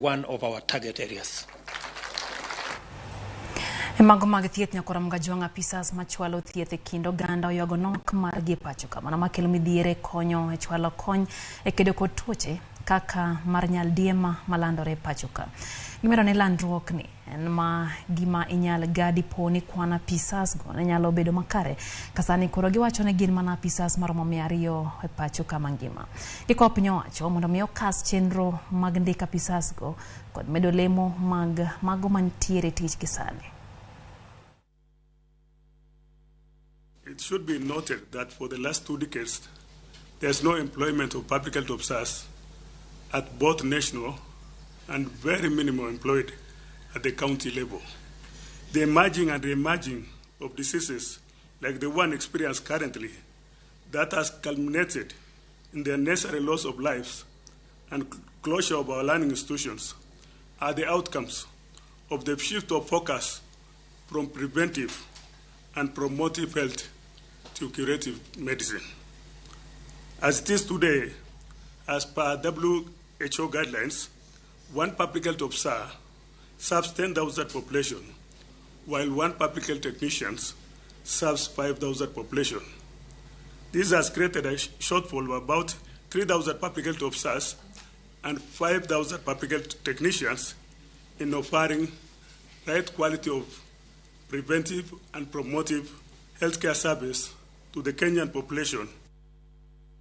one of our target areas. Mago mag thieth nyakora mgajwanga pisas machwalo thieth kindo ganda oyogo nok mar gipacho kama na makelo midhiere konyo e chwalo kony e kedo kod tuoche kaka mar nyaldiema malandore pachoka. Gimero ne landruok ni en ma gima inyal gadi poni kwana pisas go ne nyalo bedo makare kasani koro giwacho ne gin mana pisas maromo 200 e pachoka mangima. Giko pinyo wacho mondo mi okas chenro mag ndika pisas go kod medo lemo mag mago mantiere tich kisani. It should be noted that for the last 2 decades, there's no employment of public health officers at both national and very minimal employed at the county level. The emerging and re-emerging of diseases like the one experienced currently that has culminated in the unnecessary loss of lives and closure of our learning institutions are the outcomes of the shift of focus from preventive and promotive health to curative medicine. As it is today, as per WHO guidelines, one public health officer serves 10,000 population, while one public health technician serves 5,000 population. This has created a shortfall of about 3,000 public health officers and 5,000 public health technicians in offering right quality of preventive and promotive healthcare service to the Kenyan population